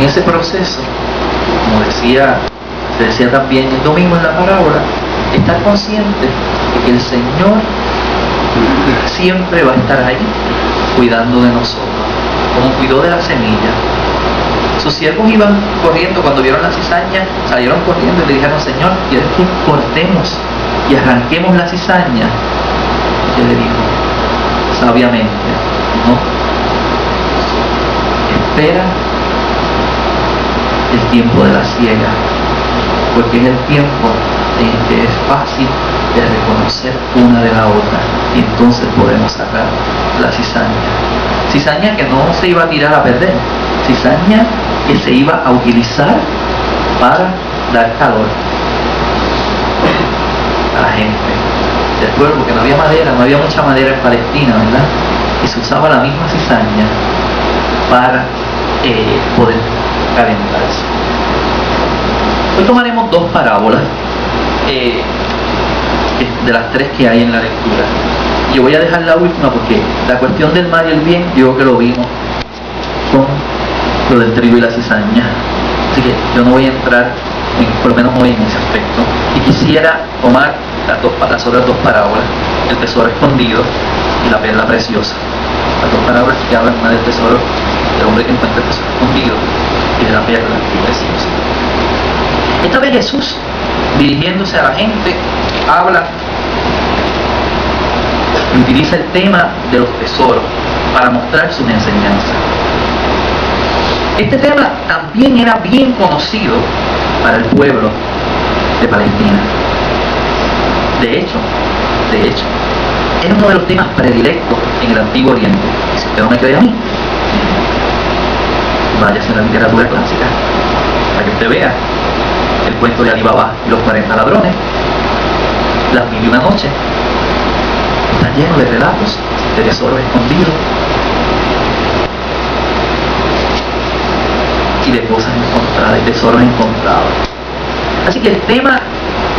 ese proceso, como se decía también el domingo en la parábola, estar consciente de que el Señor siempre va a estar ahí cuidando de nosotros, como cuidó de la semilla. Sus siervos iban corriendo cuando vieron la cizaña, salieron corriendo y le dijeron: Señor, ¿quieres que cortemos y arranquemos la cizaña? Y él le dijo sabiamente: no, espera el tiempo de la siega, porque es el tiempo en que es fácil de reconocer una de la otra, y entonces podemos sacar la cizaña que no se iba a tirar a perder, cizaña que se iba a utilizar para dar calor a la gente del pueblo, porque no había mucha madera en Palestina, ¿verdad? Y se usaba la misma cizaña para poder calentarse. Hoy tomaremos dos parábolas de las tres que hay en la lectura. Yo voy a dejar la última porque la cuestión del mal y el bien, yo creo que lo vimos con lo del trigo y la cizaña. Así que yo no voy a entrar, por lo menos hoy, en ese aspecto. Y quisiera tomar las otras dos parábolas: el tesoro escondido y la perla preciosa. Las dos parábolas que hablan, una del tesoro, del hombre que encuentra el tesoro escondido, y de la perla preciosa. Esta vez Jesús, dirigiéndose a la gente, habla y utiliza el tema de los tesoros para mostrar sus enseñanzas. Este tema también era bien conocido para el pueblo de Palestina. De hecho, era uno de los temas predilectos en el Antiguo Oriente. Y si usted no me cree a mí, váyase a la literatura clásica para que usted vea el cuento de Alí Baba y los 40 ladrones, las 1001 noches. Está lleno de relatos de tesoros escondidos y de cosas encontradas, de tesoros encontrados. Así que el tema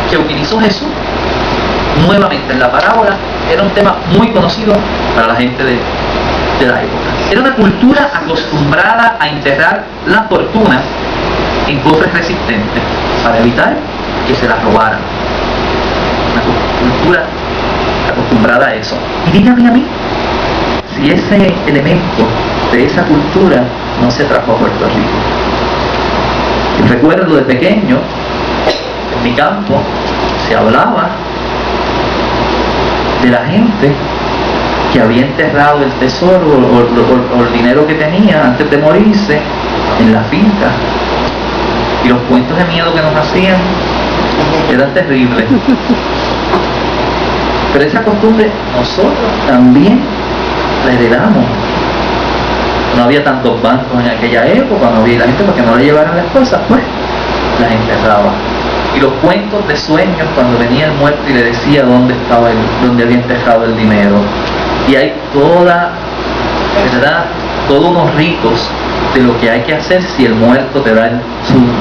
que utilizó Jesús nuevamente en la parábola era un tema muy conocido para la gente de la época. Era una cultura acostumbrada a enterrar la fortuna en cofres resistentes para evitar que se las robaran. Una cultura acostumbrada a eso. Y dígame a mí si ese elemento de esa cultura no se trajo a Puerto Rico. Y recuerdo de pequeño, en mi campo, se hablaba de la gente que había enterrado el tesoro o el dinero que tenía antes de morirse en la finca. Y los cuentos de miedo que nos hacían eran terribles. Pero esa costumbre nosotros también la heredamos. No había tantos bancos en aquella época, no había la gente, para que no le llevaran las cosas, pues las enterraba. Y los cuentos de sueños cuando venía el muerto y le decía dónde había enterrado el dinero. Y hay todos unos ritos de lo que hay que hacer si el muerto te da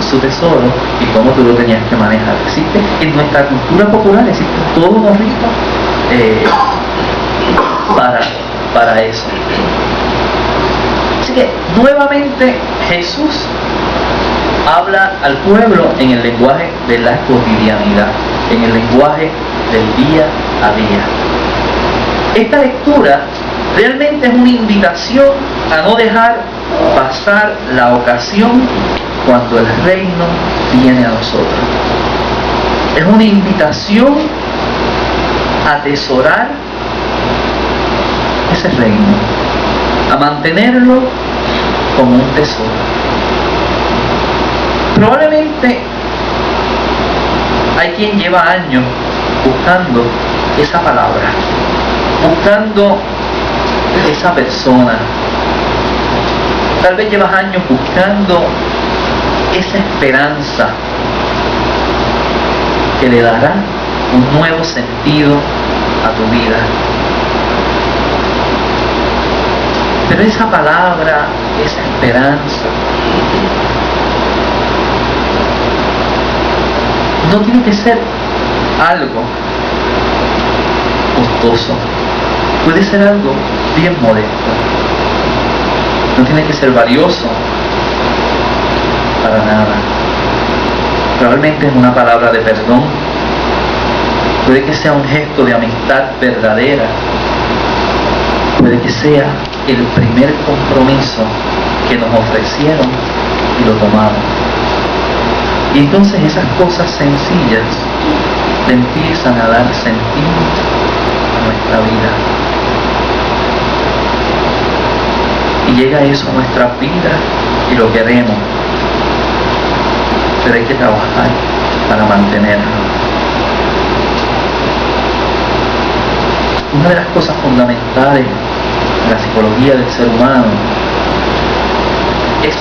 su tesoro y cómo tú lo tenías que manejar. Existe en nuestra cultura popular, existen todos unos ritos para eso. Así que nuevamente Jesús habla al pueblo en el lenguaje de la cotidianidad, en el lenguaje del día a día. Esta lectura realmente es una invitación a no dejar pasar la ocasión cuando el reino viene a nosotros. Es una invitación a atesorar ese reino, a mantenerlo como un tesoro. Probablemente hay quien lleva años buscando esa palabra, buscando esa persona. Tal vez llevas años buscando esa esperanza que le dará un nuevo sentido a tu vida. Pero esa palabra, esa esperanza, no tiene que ser algo costoso. Puede ser algo bien modesto. No tiene que ser valioso. usualmente es una palabra de perdón, puede que sea un gesto de amistad verdadera, puede que sea el primer compromiso que nos ofrecieron y lo tomamos. Y entonces esas cosas sencillas le empiezan a dar sentido a nuestra vida. Y llega eso a nuestras vidas y lo queremos, pero hay que trabajar para mantenerlo. Una de las cosas fundamentales de la psicología del ser humano es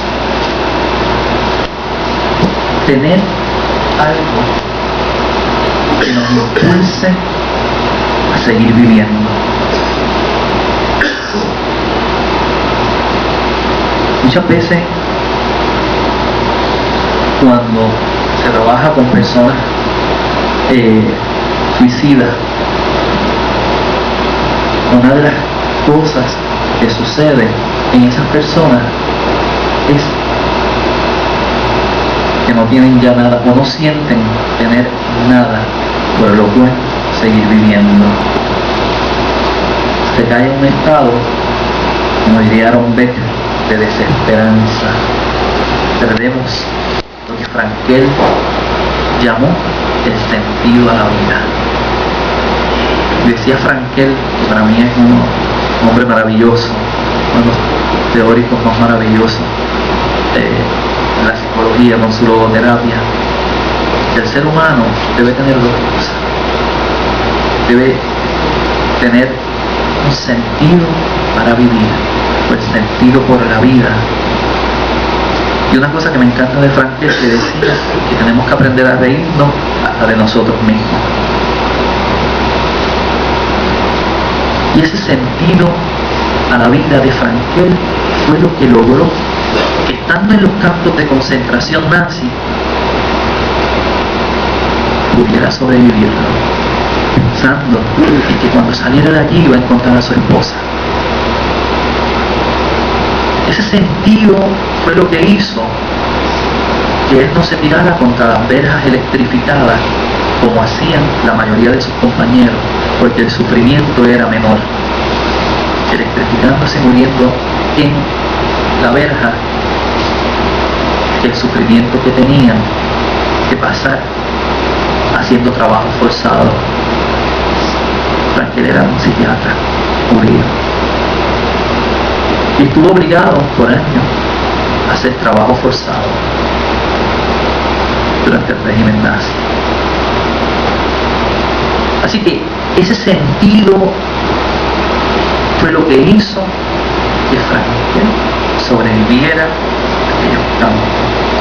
tener algo que nos impulse a seguir viviendo. Muchas veces cuando se trabaja con personas suicidas, una de las cosas que sucede en esas personas es que no tienen ya nada o no sienten tener nada por lo cual seguir viviendo. Se cae en un estado, como diría Aaron Becker, de desesperanza. Perdemos lo que Frankel llamó el sentido a la vida. Y decía Frankel, que para mí es un hombre maravilloso, uno de los teóricos más maravillosos de la psicología con su logoterapia, que el ser humano debe tener dos cosas. Debe tener un sentido para vivir, o el sentido por la vida. Y una cosa que me encanta de Frankel, que decía que tenemos que aprender a reírnos hasta de nosotros mismos. Y ese sentido a la vida de Frankel fue lo que logró que, estando en los campos de concentración nazi, pudiera sobrevivirlo, pensando en que cuando saliera de allí iba a encontrar a su esposa. Ese sentido fue lo que hizo que él no se tirara contra las verjas electrificadas como hacían la mayoría de sus compañeros, porque el sufrimiento era menor. Electrificándose, muriendo en la verja, que el sufrimiento que tenían que pasar haciendo trabajo forzado. Frankel era un psiquiatra judío y estuvo obligado por años a hacer trabajo forzado durante el régimen nazi. Así que ese sentido fue lo que hizo que Frankel sobreviviera a aquellos campos.